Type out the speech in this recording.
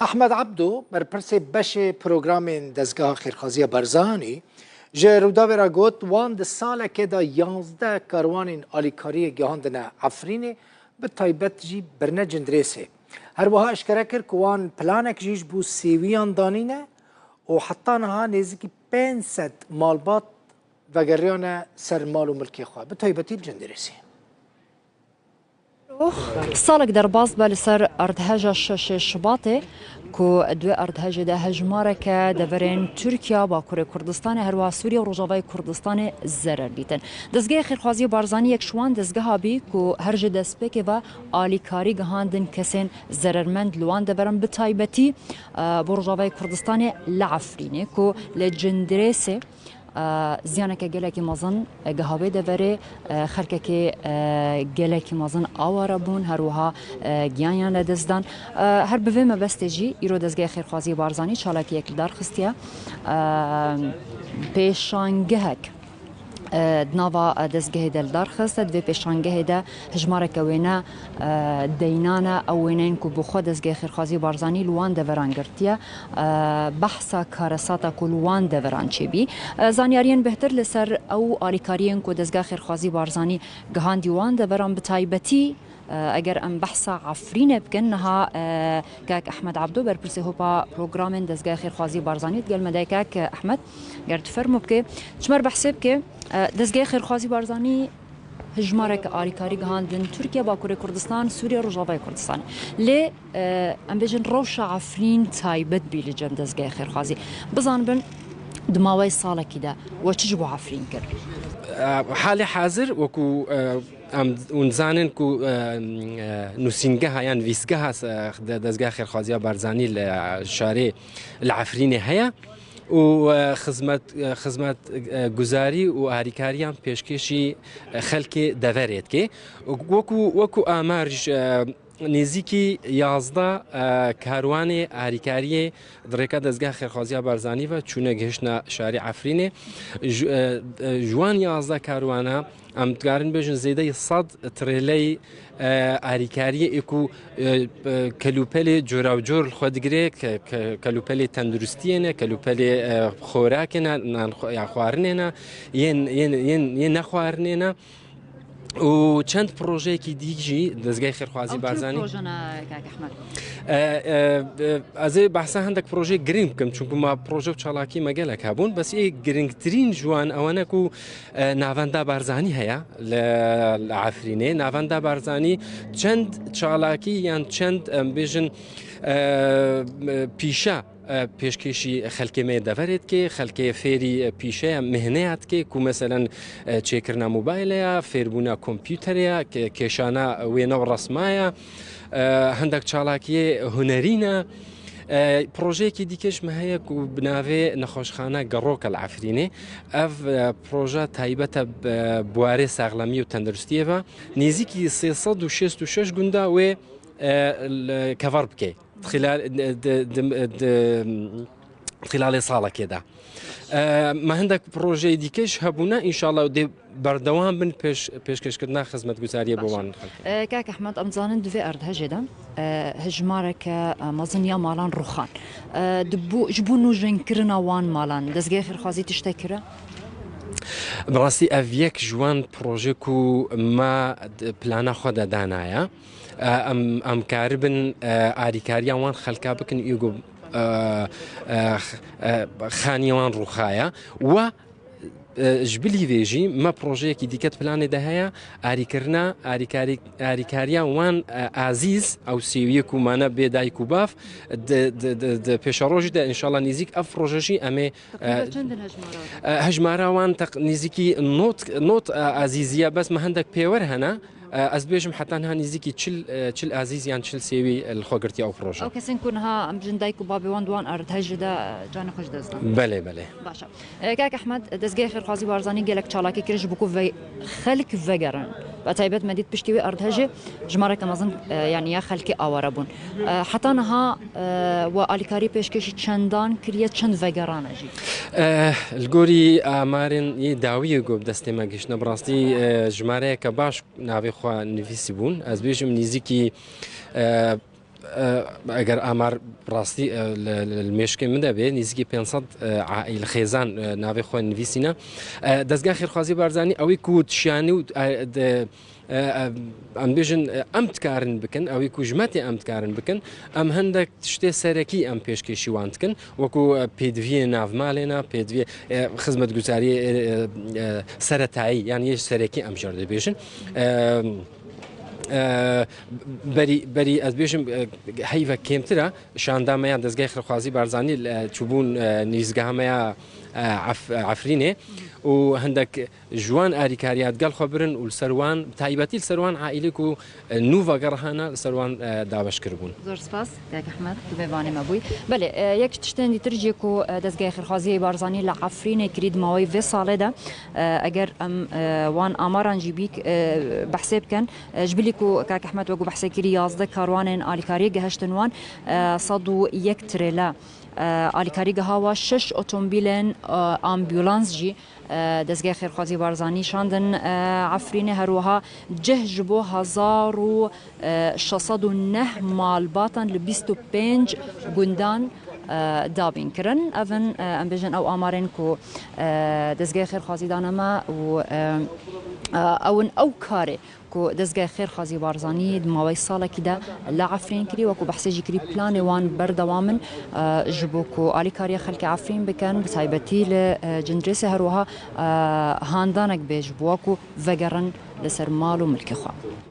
احمد عبدو برپرسی بشه پروگرام دزگاه خیرخوازی برزانی جرودا برا گوت وان د ساله که دا 11 کاروان آلیکاری گهاندن عفرین به تایبت جی برنه جندریسه هر وها اشکره کر که وان پلانک جیش بو سیویان دانینه و حتی نها نزدیکی 500 مالبات وگریان سر مال و ملکی خواه به تایبتی الجندریسه سالك درباز بالسر أردهجة شباطي كو دوي أردهجة ده هجمارك دفرين تركيا باكوري كردستان هروا سوريا ورجاوي كردستان الزرر بيتن دزگاه خيرخوازي بارزاني يك شوان دزگاه بي كو هرج دسبك و آلي كاري گهاندن كسين زررمند لوان دفرن بتايبتي برجاوي كردستان لعفريني كو لجندريسي زیانه که گله کی مازن گهاوی دوره خرکه که گله کی مازن آواره بون هر وها گیان لدزدان هر بویم بستجی ایرو دزگه خیرخوازی بارزانی چالاکی یک دار خستیا پیشانگهک دناوا دزگه دل دارخست دوی پیشانگه ده هجمار کوینه دینانه اوینین کو بخو دزگه خیرخوازی بارزانی لوان دوران گرتیه بحثا کارساتا کو لوان دوران چی بی زانیارین بهتر لسر او آلیکارین کو دزگه خیرخوازی بارزانی گهان دیوان دوران بتایبتی اگر ام بحث عفرین بکنها کاک احمد عبدو برپرسی هوپا پروگرام دزگاه خیرخوازی بارزانی تقل مدایکاک احمد گرد فرمو بکه چمر بحث بکه دزگاه خیرخوازی بارزانی هجمارك آلیکاری گهاندن ترکیه باکوری کردستان سوریا رجاوی کردستان لی ام بجن روش عفرین تایبت بیلی جم دزگاه خیرخوازی بزن بن دماوی ساله کده و چجبو عفرین کرد حال حاضر وكو ونزانن كو نوسينجها يعني فيسجها دزجا خير خازيا بارزاني الشارع العفريني هيا وخدمت گزاری و هریکاریان پیشکشی خلک دورید که وکو آمارج نزیکی 11 کاروان هریکاری درکا دزگاه خیرخوازی بارزانی و چونه گهشنا شارع عفرینه جوان 11 کاروانه ام تقارن بيجن زيدا 100 تريلي هریکاری اكو كلوبلي جورا و جور خودگري كلوبلي تندرستينه كلوبلي خوراكنا يعني خوارننا ين نخوارننا و چند پروژه کی دیجی دزگاه خیرخوازی بارزانی پروژه کاک احمد از بحثا هندک پروژه گرینگ کم چون ما پروژه چالاکی مگل کابون بس ای گرینگ ترین جوان اوانه کو ناوندا بارزانی هيا لعفرینه ناوندا بارزانی چند چالاکی یان چند بیژن پیشا پیشکشی خلک می دورید که خلک فری پیشه مهنیت که کو مثلا چکرنا موبایل فیربونا کامپیوتریا کشانه وینا رسمایا هندک چالاکی هنرینه پروژه کی دیکش مهیا کو بناوی نخوشخانه گروک العفرینه اف پروژه تایبت بواره ساغلامی و تندرستیه و نزدیکی 366 گنده و کفر بکی خلال ساله كده ما عندك بروجي ديكش هبونا ان شاء الله ودي بردوام بن پیشکش کردن خدمت گزاری بوان کاک احمد امزانن دوی ارد هجدا هجمارك مازنيا مالان روخان دبو جبونو جنكرنا وان مالان دزگه خیرخوازی تشتكره براسي افيك جوان بروجي كو ما بلانا خود دانايا ام كاربن آریکاریا وان خلکا بکن یگو خانیوان روخایا و جبلی ویجی ما پروژه کی دیکت پلان ده هيا آریکرنا آریکاریا وان عزیز او سیوی کو مانا بدای کو باف د پیشروج ده ان شاء الله نزیک اف پروژه امی هجمارا وان تق نزیکی نوت عزیزیه بس ما عندك پیور هنا از بیشم حتی نه نزدیکی چل عزیز یان چل سیوی الخوگرتی او پروژه او کسین کنها ام جندایکو بابی وان دوان ارد هجدا جان خوش دزدان بله باشا کاک احمد دزگه خیرخوازی بارزانی گلک چالاکی کرج بکو و خلق وگرن و تایبت مدید پشتیوی ارد هجه جماره کمازن یعنی یا خلقی آواره بون حتی نها و آلیکاری پیشکشی چندان کریه چند وگرانه جی الگوری آمارن یه داویه گوب دسته مگیش نبراستی جماره که باش ناوی خوا نویسی بون از بیشم نزدیکی ئەگەر ئامار ڕاستی مێشکێ من دەبێت نزیکی 500 عائیل خێزان ناوێ خۆی نویسینە دەستگا خێرخوازی بارزانانی ئەوەی کووتشیانی و ئەم بێژن ئەم تکارن بکەن ئەوەی کوژمەتی ئەم تکارن بکەن ئەم هەندێک شتێ سەرەکی ئەم پێشکەشیوان بکەن وەکو پێدویە ناومالێنە پێدوێ خزمەت گوزاری سەرەتایی یان یەش سەرەکی ئەم ژەر دەبێژن بەری ئەس بێژم هەیڤە کێمترە شاندامەیان دەستگای خێرخوازی بارزانانی چوبوون نیزگەهەمەیە عفرینێ و هەندێک ژوان ئاریکاریات گەڵ خۆ برن و سەروان تایبەتی سەروان عائیلێک و نوڤە گەڕهانە سەروان دابشکر بوون. زۆر سپاس کاک ئەحمەد تو بێوانێمە بووی بەێ یەک تشتێنی ترجێک و دەستگای خێرخوازی بارزانانی لە عفرینێ کرید ماوەی vê ساڵێدا ئەگەر ئەم وان ئامارانجی بیک بەحسێ بکەن ژبلیک و کاک ئەحمەد وەگو بەحسێکری 11 کاروانên ئالیکاریە گەهشتن وان 101 ترێلا ئالیکاری گەهاوە 6 ئۆتۆمبیلên ئامبیولانس jî دەستگای خێرخوازی بارزانانی شاندن عفرینێ هەروەها جه ji bo 1609 malbatan li 25 gundan دابین کرن ئەڤن ئەم بێژن ئەو ئامارێن و دەستگای خێرخوازی دانەما و ئەون ئەو کارێ کو دەستگای خێرخوازی بارزانانی ماوەی ساڵێکیدا لە عفرین کردی وەکو بەحسێژی کردی پلانێ وان بەردەوامن ji bo ku alîkariya xelkê Efrîn bikin bi taybetî li cindrêsê herwiha handanek bê ji bo ku vegerin li ser mal û milkê xwe.